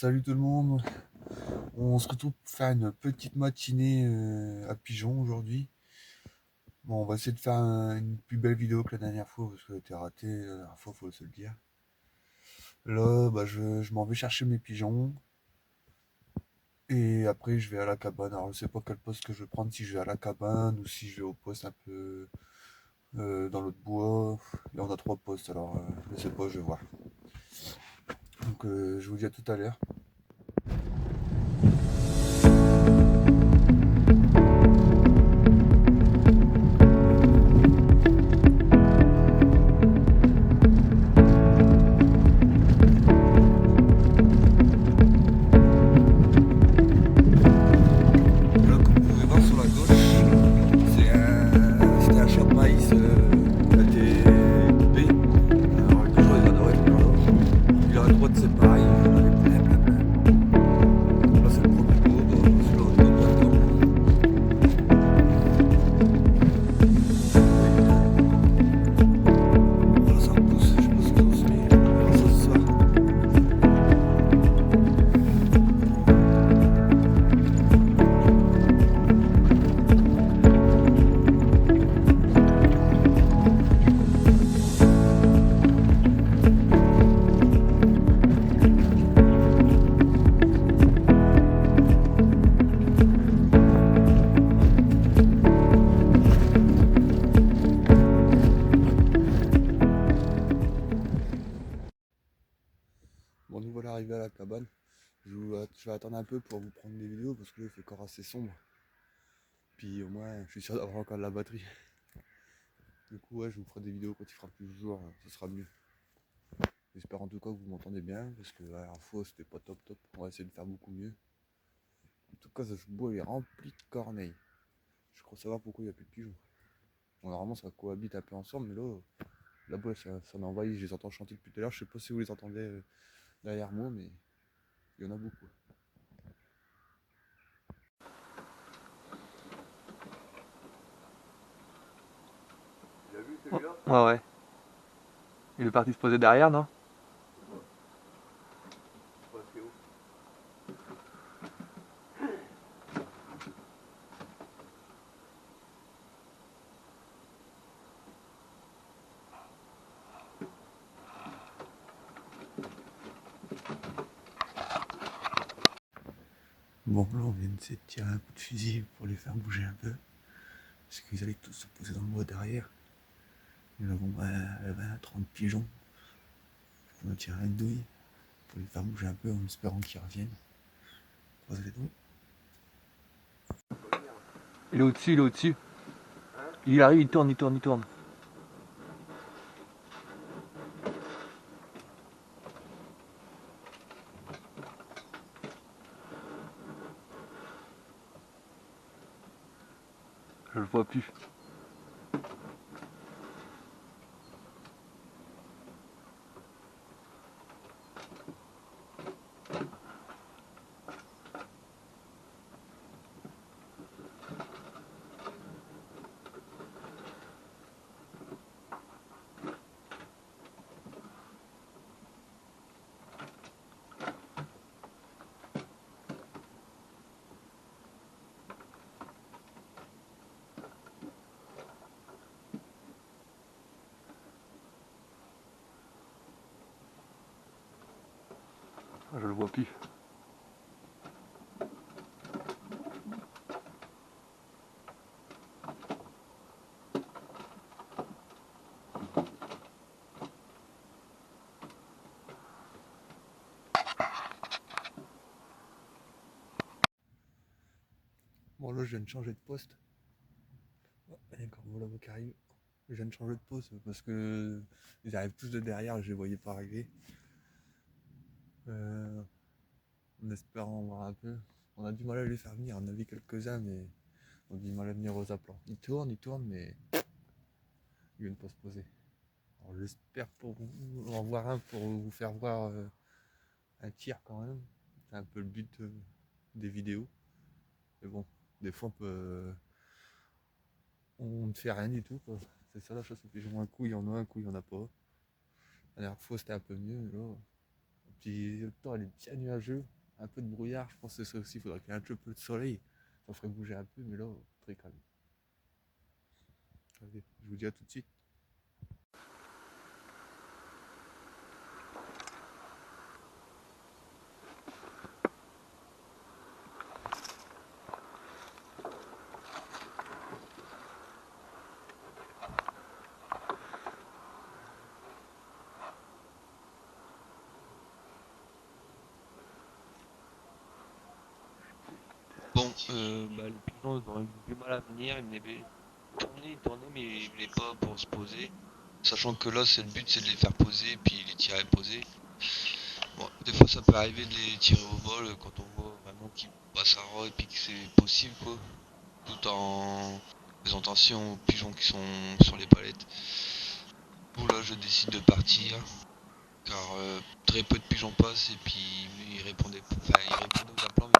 Salut tout le monde, on se retrouve pour faire une petite matinée à Pigeon aujourd'hui. Bon, on va essayer de faire une plus belle vidéo que la dernière fois parce qu'elle a été ratée la dernière fois, faut se le dire. Là, je m'en vais chercher mes pigeons et après je vais à la cabane. Alors je sais pas quel poste que je vais prendre, si je vais à la cabane ou si je vais au poste un peu dans l'autre bois. Là on a trois postes alors je sais pas, je vais voir. Donc je vous dis à tout à l'heure. Là, comme vous pouvez voir sur la gauche, c'était un champ de maïs qui a été coupé. Alors, le toujours, ils adoraient ce là. Il aurait le droit de séparer, il y en avait plein, plein, plein. Là, c'est le premier pot, celui-là, on est pas dedans. Voilà, ça repousse, je sais pas ce que c'est, mais on verra ça ce soir. Bon, nous voilà arrivés à la cabane. Je vais attendre un peu pour vous prendre des vidéos parce que là, il fait encore assez sombre. Puis au moins, je suis sûr d'avoir encore de la batterie. Du coup, ouais, je vous ferai des vidéos quand il fera plus jour, ce sera mieux. J'espère en tout cas que vous m'entendez bien parce que la dernière fois, c'était pas top top. On va essayer de faire beaucoup mieux. En tout cas, ce bois est rempli de corneilles. Je crois savoir pourquoi il n'y a plus de pigeons. Bon, normalement, ça cohabite un peu ensemble, mais là-bas, ça en envahit. Je les entends chanter depuis tout à l'heure. Je sais pas si vous les entendez derrière moi, mais il y en a beaucoup. Tu l'as vu celui-là? Ouais, ouais. Il est parti se poser derrière, non? Ouais, c'est où? Bon, là, on vient d'essayer de tirer un coup de fusil pour les faire bouger un peu. Parce qu'ils allaient tous se poser dans le bois derrière. Nous avons 20-30 pigeons. On a tiré une douille pour les faire bouger un peu en espérant qu'ils reviennent. Croisez les doigts. Il est au-dessus, il est au-dessus. Il arrive, il tourne, il tourne, il tourne. Je le vois plus. Je le vois plus. Bon, là, je viens de changer de poste. Oh, il y a encore voilà qui arrive. Je viens de changer de poste parce que ils arrivent tous de derrière et je les voyais pas arriver. Euh, en espérant voir un peu. On a du mal à les faire venir. On a vu quelques-uns, mais on a du mal à venir aux aplats. Ils tournent, mais ils viennent pas se poser. Alors, j'espère pour vous en voir un pour vous faire voir un tir quand même. C'est un peu le but des vidéos. Mais bon, des fois on ne fait rien du tout, quoi. C'est ça la chose, c'est que j'ai un coup, il y en a un coup, il y en a pas. La dernière fois c'était un peu mieux, mais là, Puis le temps il est bien nuageux, un peu de brouillard, je pense que c'est ça aussi, il faudrait qu'il y ait un peu de soleil. Ça ferait bouger un peu, mais là, très calme. Allez, je vous dis à tout de suite. Bon, les pigeons ils ont eu du mal à venir, ils venaient tourner, mais ils venaient pas pour se poser. Sachant que là, c'est le but, c'est de les faire poser, puis les tirer poser. Bon, des fois, ça peut arriver de les tirer au vol quand on voit vraiment qu'ils passent à ras et puis que c'est possible, quoi. Tout en faisant attention aux pigeons qui sont sur les palettes. Bon, là, je décide de partir, car très peu de pigeons passent et puis ils répondaient aux appels, mais